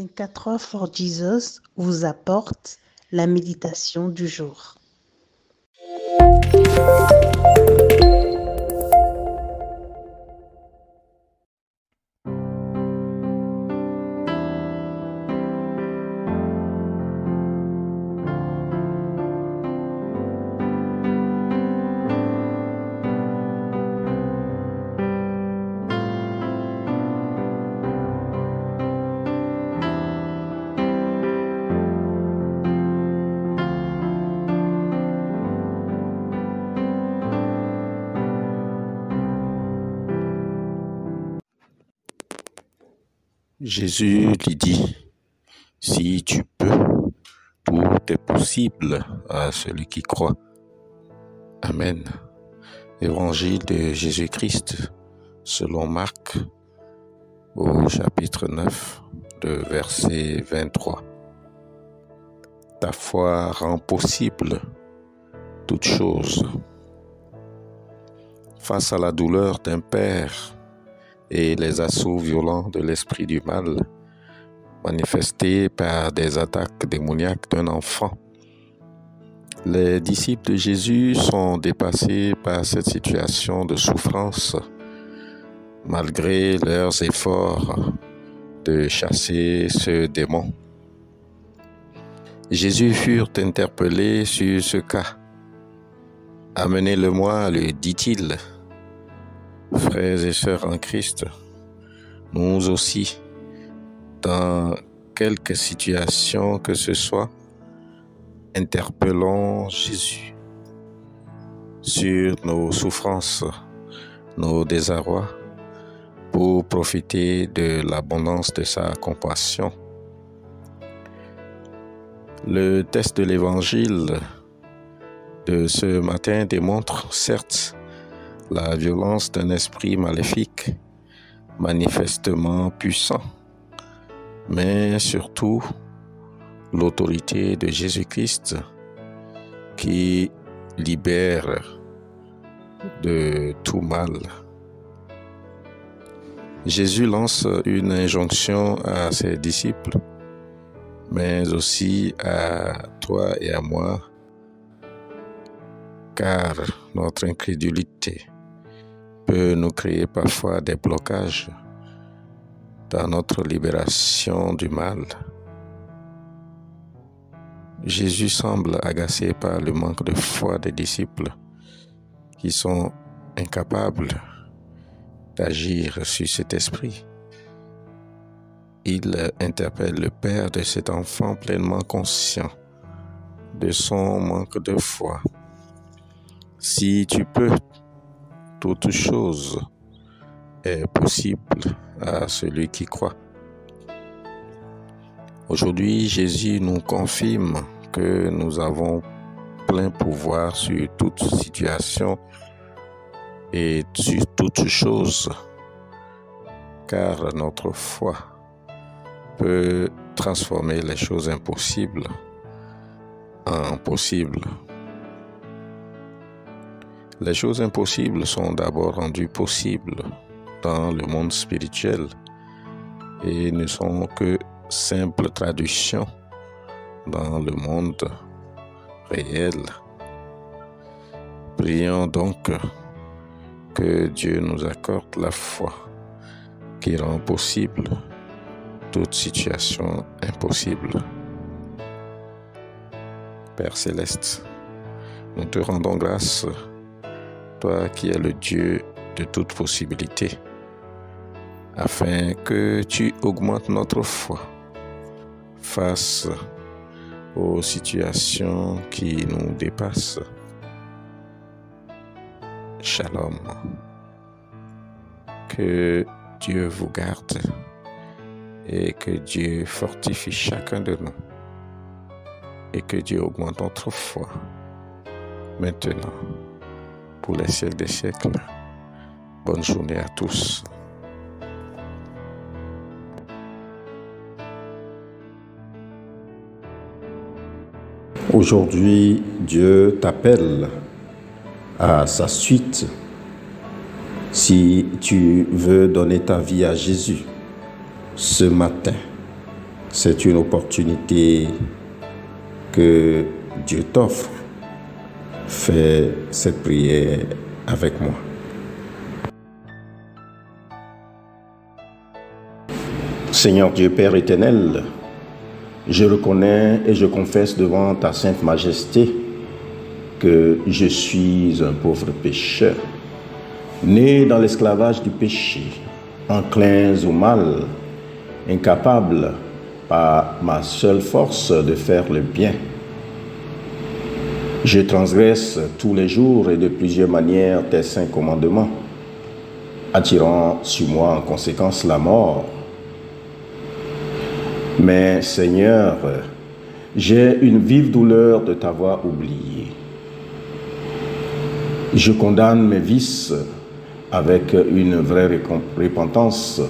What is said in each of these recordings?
24 Hours for Jesus vous apporte la méditation du jour. Jésus lui dit, « Si tu peux, tout est possible à celui qui croit. » Amen. Évangile de Jésus-Christ selon Marc au chapitre 9, le verset 23. Ta foi rend possible toute chose. Face à la douleur d'un père et les assauts violents de l'esprit du mal, manifestés par des attaques démoniaques d'un enfant, les disciples de Jésus sont dépassés par cette situation de souffrance, malgré leurs efforts de chasser ce démon. Jésus fut interpellé sur ce cas. « Amenez-le-moi, lui dit-il. » Frères et sœurs en Christ, nous aussi, dans quelque situation que ce soit, interpellons Jésus sur nos souffrances, nos désarrois, pour profiter de l'abondance de sa compassion. Le texte de l'Évangile de ce matin démontre, certes, la violence d'un esprit maléfique, manifestement puissant, mais surtout l'autorité de Jésus-Christ qui libère de tout mal. Jésus lance une injonction à ses disciples, mais aussi à toi et à moi, car notre incrédulité peut nous créer parfois des blocages dans notre libération du mal. Jésus semble agacé par le manque de foi des disciples qui sont incapables d'agir sur cet esprit. Il interpelle le père de cet enfant pleinement conscient de son manque de foi. Si tu peux, toute chose est possible à celui qui croit. Aujourd'hui, Jésus nous confirme que nous avons plein pouvoir sur toute situation et sur toute chose, car notre foi peut transformer les choses impossibles en possibles. Les choses impossibles sont d'abord rendues possibles dans le monde spirituel et ne sont que simples traductions dans le monde réel. Prions donc que Dieu nous accorde la foi qui rend possible toute situation impossible. Père Céleste, nous te rendons grâce, toi qui es le Dieu de toute possibilité, afin que tu augmentes notre foi face aux situations qui nous dépassent. Shalom. Que Dieu vous garde et que Dieu fortifie chacun de nous et que Dieu augmente notre foi maintenant, pour les siècles des siècles. Bonne journée à tous. Aujourd'hui, Dieu t'appelle à sa suite. Si tu veux donner ta vie à Jésus ce matin, C'est une opportunité que Dieu t'offre. Fais cette prière avec moi. Seigneur Dieu Père éternel, je reconnais et je confesse devant ta sainte majesté que je suis un pauvre pécheur, né dans l'esclavage du péché, enclin au mal, incapable par ma seule force de faire le bien. Je transgresse tous les jours et de plusieurs manières tes saints commandements, attirant sur moi en conséquence la mort. Mais Seigneur, j'ai une vive douleur de t'avoir oublié. Je condamne mes vices avec une vraie repentance.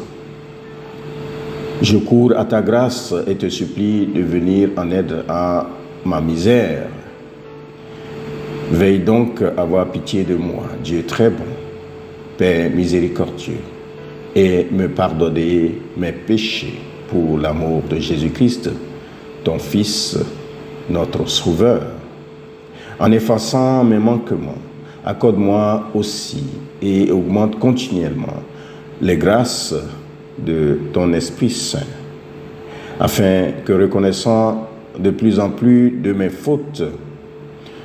Je cours à ta grâce et te supplie de venir en aide à ma misère. Veille donc à avoir pitié de moi, Dieu très bon, Père miséricordieux, et me pardonner mes péchés pour l'amour de Jésus-Christ, ton Fils, notre Sauveur. En effaçant mes manquements, accorde-moi aussi et augmente continuellement les grâces de ton Esprit Saint, afin que, reconnaissant de plus en plus de mes fautes,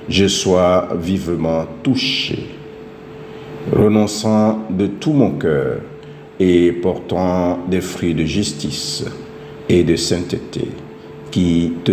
je sois vivement touché, renonçant de tout mon cœur et portant des fruits de justice et de sainteté qui te